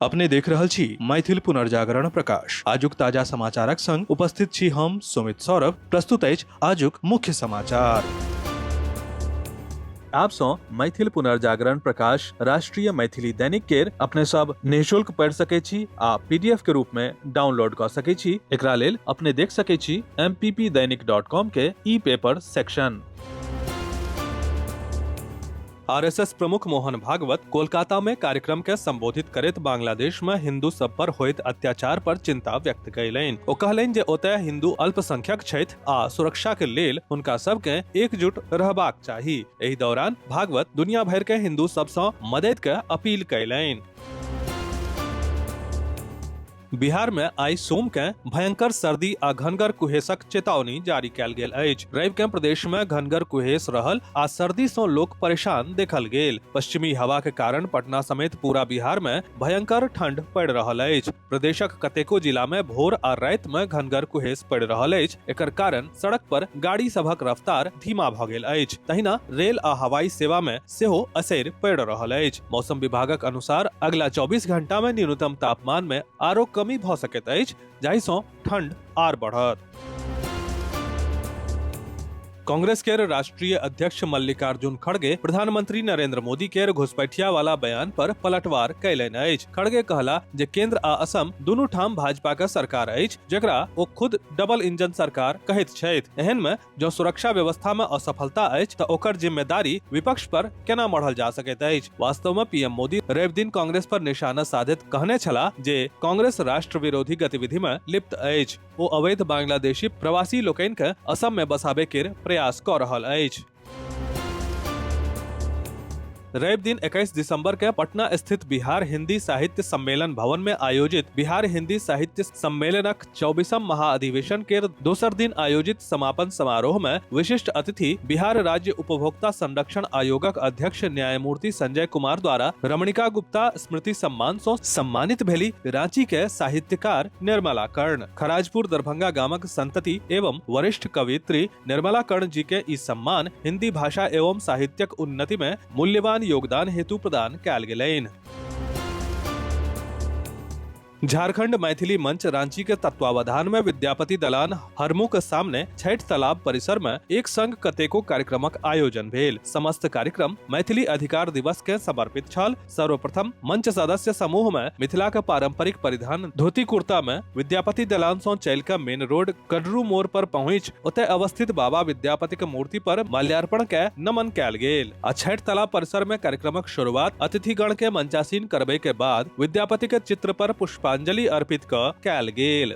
अपने देख रहल छी मैथिल पुनर्जागरण प्रकाश। आजुक ताजा समाचारक संग उपस्थित छी हम सुमित सौरभ। प्रस्तुत अछि आजुक मुख्य समाचार। आप सो मैथिल पुनर्जागरण प्रकाश राष्ट्रीय मैथिली दैनिक केर अपने सब निःशुल्क पढ़ सके छी आ पीडीएफ के रूप में डाउनलोड कर सके छी। एकरा लेल अपने देख सके छी mppdainik.com के ई पेपर सेक्शन। आरएसएस प्रमुख मोहन भागवत कोलकाता में कार्यक्रम के संबोधित करैत बांग्लादेश में हिंदू सब पर होइत अत्याचार पर चिंता व्यक्त कयलनि। ओ कहलनि जे ओतय हिंदू अल्पसंख्यक छथि आ सुरक्षा के लेल हुनका सब के एकजुट रहबाक चाही। एहि दौरान भागवत दुनिया भर के हिंदू सब सँ मदद के अपील कयलनि। बिहार में आई सोम के भयंकर सर्दी आ घनगर कुहेसक चेतावनी जारी कैल गेल अछि। रवि के प्रदेश में घनगर कुहेस रहल आ सर्दी सँ लोक परेशान देखल गेल। पश्चिमी हवा के कारण पटना समेत पूरा बिहार में भयंकर ठंड पड़ि रहल अछि। प्रदेशक कतेको जिला में भोर आ राति में घनगर कुहेस पड़ि रहल अछि। एकर कारण सड़क पर गाड़ी सभक रफ्तार धीमा भ गेल अछि। तहिना रेल आ हवाई सेवा में सेहो असरि पड़ि रहल अछि। मौसम विभागक अनुसार अगिला 24 घंटा में न्यूनतम तापमान में आरो कमी भ सकैत अछि, जाहि सँ ठंड आर बढ़त। कांग्रेस केर राष्ट्रीय अध्यक्ष मल्लिकार्जुन खड़गे प्रधानमंत्री नरेंद्र मोदी केर घुसपैठिया वाला बयान पर पलटवार कयलनि अछि। खड़गे कहला जे केंद्र आ असम दुनू ठाम भाजपा के सरकार अछि, जेकरा ओ खुद डबल इंजन सरकार कहैत छथि। एहन में जो सुरक्षा व्यवस्था में असफलता अछि त ओकर जिम्मेदारी विपक्ष पर केना मढ़ल जा सकैत अछि। वास्तव में पीएम मोदी रवि दिन कांग्रेस पर निशाना साधैत कहने छलाह जे कांग्रेस राष्ट्र विरोधी गतिविधि में लिप्त अछि। ओ अवैध बांग्लादेशी प्रवासी लोकनि के असम में बसाबे केर प्रयास कऽ रहल अछि। रवि दिन 21 दिसंबर के पटना स्थित बिहार हिंदी साहित्य सम्मेलन भवन में आयोजित बिहार हिंदी साहित्य सम्मेलनक 24म महाअधिवेशन के दोसर दिन आयोजित समापन समारोह में विशिष्ट अतिथि बिहार राज्य उपभोक्ता संरक्षण आयोगक अध्यक्ष न्यायमूर्ति संजय कुमार द्वारा रमणिका गुप्ता स्मृति सम्मान सँ सम्मानित भेली। रांची के साहित्यकार निर्मला कर्ण, खराजपुर दरभंगा गामक संतति एवं वरिष्ठ कवियत्री निर्मला कर्ण जी के ई सम्मान हिंदी भाषा एवं साहित्यक उन्नति में मूल्यवान योगदान हेतु प्रदान कैल गेलैन। झारखंड मैथिली मंच रांची के तत्वावधान में विद्यापति दलान हरमुख सामने छठ तालाब परिसर में एक संग कतेको कार्यक्रमक आयोजन भेल। समस्त कार्यक्रम मैथिली अधिकार दिवस के समर्पित छल। सर्वप्रथम मंच सदस्य समूह में मिथिला के पारंपरिक परिधान धोती कुर्ता में विद्यापति दलान सँ चल के मेन रोड कड़रू मोड़ पर पहुंच ओतय अवस्थित बाबा विद्यापति के मूर्ति पर माल्यार्पण के नमन कैल गेल। आ छठ तालाब परिसर में कार्यक्रमक शुरुआत अतिथिगण के मंचासीन करबे के बाद विद्यापति के चित्र पर पुष्पांजलि अर्पित कैल गेल।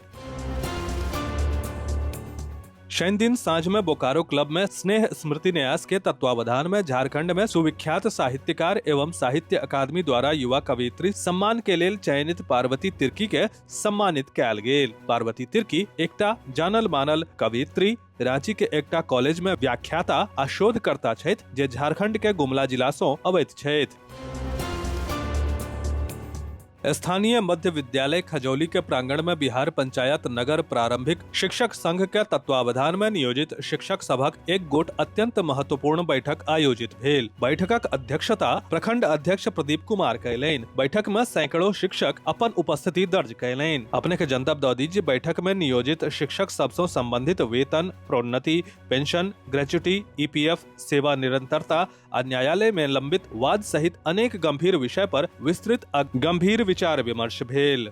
शनि दिन साँझ में बोकारो क्लब में स्नेह स्मृति न्यास के तत्वावधान में झारखंड में सुविख्यात साहित्यकार एवं साहित्य अकादमी द्वारा युवा कवियत्री सम्मान के लेल चयनित पार्वती तिर्की के सम्मानित कैल गेल। पार्वती तिर्की एकटा जानल मानल कवियत्री रांची के एकटा कॉलेज में व्याख्याता आ शोधकर्ता छथि जे झारखंड के गुमला जिला सँ अबैत छथि। स्थानीय मध्य विद्यालय खजौली के प्रांगण में बिहार पंचायत नगर प्रारंभिक शिक्षक संघ के तत्वावधान में नियोजित शिक्षक सभक एक गोट अत्यंत महत्वपूर्ण बैठक आयोजित भेल। बैठकक अध्यक्षता प्रखंड अध्यक्ष प्रदीप कुमार कयलनि। बैठक में सैकड़ों शिक्षक अपन उपस्थिति दर्ज कयलनि। अपने के जनतब दऽ दी जे बैठक में नियोजित शिक्षक सब सँ संबंधित वेतन, प्रोन्नति, पेंशन, ग्रेच्युटी, ईपीएफ, सेवा निरंतरता आ न्यायालय में लंबित वाद सहित अनेक गंभीर विषय पर विस्तृत आ गंभीर विचार विमर्श भेल।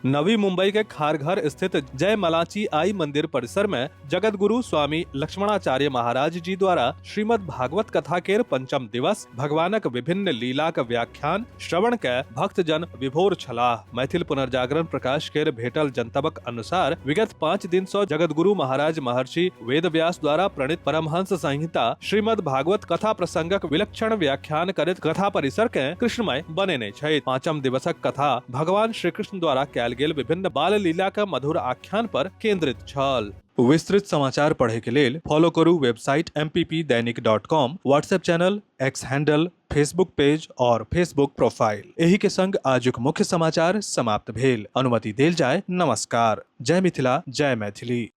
नवी मुंबई के खारघर स्थित जय मलाची आई मंदिर परिसर में जगत गुरु स्वामी लक्ष्मणाचार्य महाराज जी द्वारा श्रीमद् भागवत कथा केर पंचम दिवस भगवानक विभिन्न लीलाक व्याख्यान श्रवण के भक्त जन विभोर छलाह। मैथिल पुनर्जागरण प्रकाश केर भेटल जनतबक अनुसार विगत 5 दिन सँ जगत गुरु महाराज महर्षि वेद व्यास द्वारा प्रणीत परमहंस संहिता श्रीमद् भागवत कथा प्रसंगक विलक्षण व्याख्यान करैत कथा परिसर के कृष्णमय बनेने छथि। पांचम दिवसक कथा भगवान श्री कृष्ण द्वारा गेल विभिन्न बाल लीला का मधुर आख्यान पर केंद्रित छल। विस्तृत समाचार पढ़े के लेल फॉलो करू website mppdainik.com, WhatsApp channel, x handle, Facebook page और फेसबुक प्रोफाइल। एही के संग आजुक मुख्य समाचार समाप्त भेल। अनुमति देल जाय। नमस्कार। जय मिथिला, जय मैथिली।